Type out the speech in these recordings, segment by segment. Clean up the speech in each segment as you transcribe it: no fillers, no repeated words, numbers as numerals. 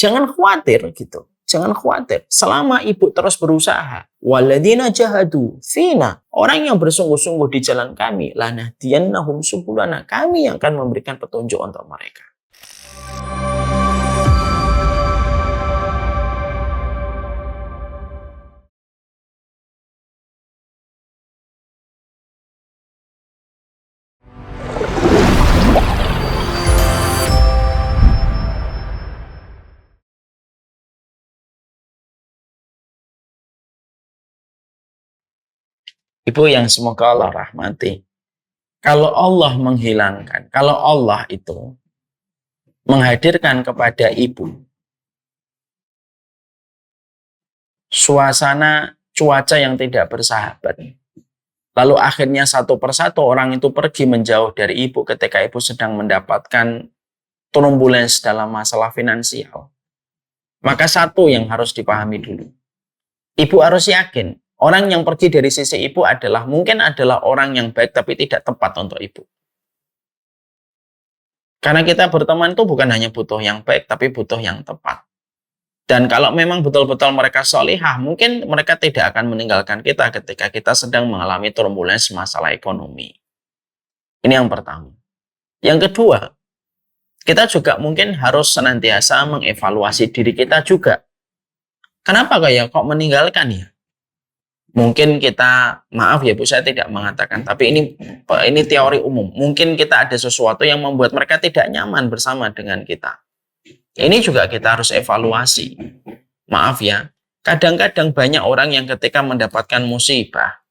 Jangan khawatir gitu. Jangan khawatir. Selama ibu terus berusaha. Walladzina jahadu fina. Orang yang bersungguh-sungguh di jalan kami. Lanahdiyannahum subulana. Kami yang akan memberikan petunjuk untuk mereka. Ibu yang semoga Allah rahmati. Kalau Allah menghilangkan, kalau Allah itu menghadirkan kepada ibu suasana cuaca yang tidak bersahabat, lalu akhirnya satu persatu orang itu pergi menjauh dari ibu ketika ibu sedang mendapatkan turbulence dalam masalah finansial, maka satu yang harus dipahami dulu. Ibu harus yakin orang yang pergi dari sisi ibu mungkin adalah orang yang baik tapi tidak tepat untuk ibu. Karena kita berteman itu bukan hanya butuh yang baik tapi butuh yang tepat. Dan kalau memang betul-betul mereka solihah, mungkin mereka tidak akan meninggalkan kita ketika kita sedang mengalami turbulence masalah ekonomi. Ini yang pertama. Yang kedua, kita juga mungkin harus senantiasa mengevaluasi diri kita juga. Kenapa kok meninggalkan ya? Mungkin kita, maaf ya Bu, saya tidak mengatakan, tapi ini teori umum. Mungkin kita ada sesuatu yang membuat mereka tidak nyaman bersama dengan kita. Ini juga kita harus evaluasi. Maaf ya, kadang-kadang banyak orang yang ketika mendapatkan musibah,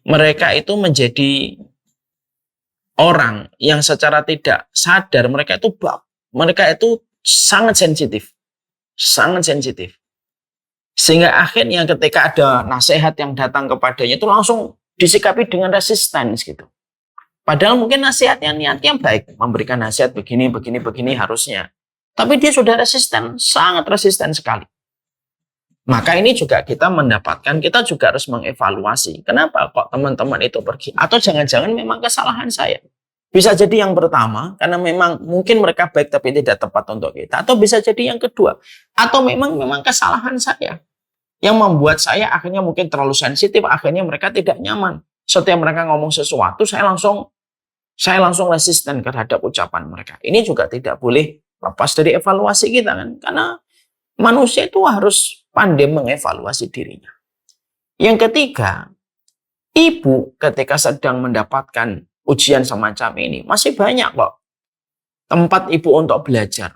mereka itu menjadi orang yang secara tidak sadar mereka itu sangat sensitif. Sangat sensitif. Sehingga akhirnya ketika ada nasihat yang datang kepadanya itu langsung disikapi dengan resistance gitu. Padahal mungkin nasihatnya niatnya baik, memberikan nasihat begini harusnya. Tapi dia sudah resisten, sangat resisten sekali. Maka ini juga kita juga harus mengevaluasi. Kenapa kok teman-teman itu pergi? Atau jangan-jangan memang kesalahan saya. Bisa jadi yang pertama, karena memang mungkin mereka baik tapi tidak tepat untuk kita. Atau bisa jadi yang kedua, atau memang kesalahan saya. Yang membuat saya akhirnya mungkin terlalu sensitif, akhirnya mereka tidak nyaman. Setiap mereka ngomong sesuatu, saya langsung resisten terhadap ucapan mereka. Ini juga tidak boleh lepas dari evaluasi kita kan. Karena manusia itu harus pandai mengevaluasi dirinya. Yang ketiga, ibu ketika sedang mendapatkan ujian semacam ini, masih banyak kok tempat ibu untuk belajar.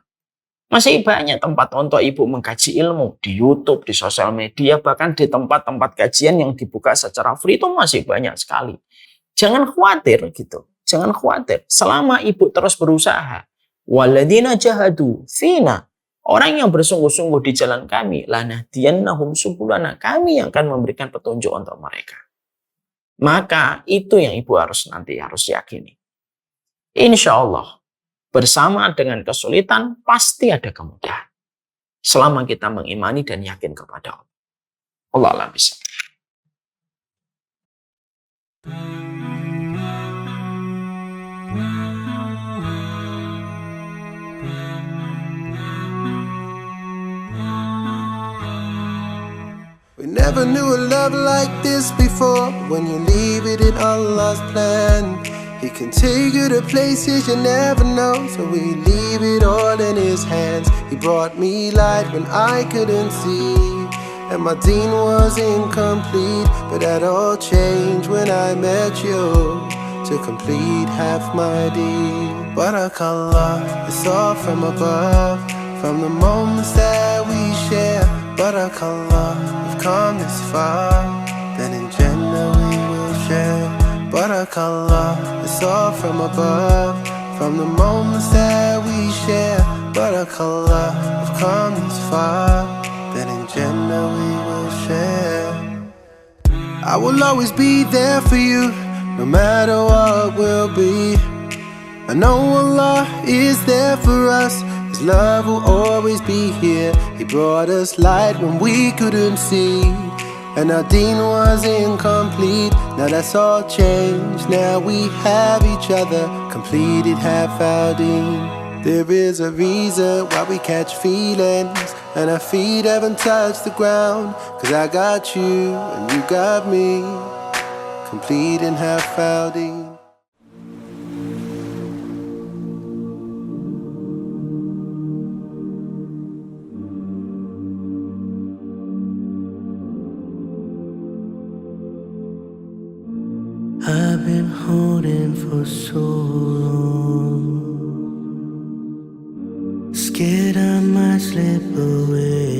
Masih banyak tempat untuk ibu mengkaji ilmu di YouTube, di sosial media, bahkan di tempat-tempat kajian yang dibuka secara free itu masih banyak sekali. Jangan khawatir gitu. Jangan khawatir. Selama ibu terus berusaha. Walladzina jahadu fina. Orang yang bersungguh-sungguh di jalan kami. Lanahdiyannahum subulana. Kami yang akan memberikan petunjuk untuk mereka. Maka itu yang ibu harus yakini. Insya Allah. Bersama dengan kesulitan, pasti ada kemudahan. Selama kita mengimani dan yakin kepada Allah. Allah alam bisa. We never knew a love like this before. When you leave it in Allah's plan, He can take you to places you never know. So we leave it all in His hands. He brought me light when I couldn't see, and my deen was incomplete. But that all changed when I met you, to complete half my deen. Barakallah, it's all from above. From the moments that we share, Barakallah, we've come this far. Then in Jannah we will share. Barakallah, it's all from above. From the moments that we share, Barakallah, we've come this far. Then in Jannah we will share. I will always be there for you, no matter what will be. I know Allah is there for us. His love will always be here. He brought us light when we couldn't see, and our deen was incomplete. Now that's all changed. Now we have each other, completed half our deen. There is a reason why we catch feelings and our feet haven't touched the ground. 'Cause I got you and you got me, complete and half outing. I've been holding for so long, scared I might slip away.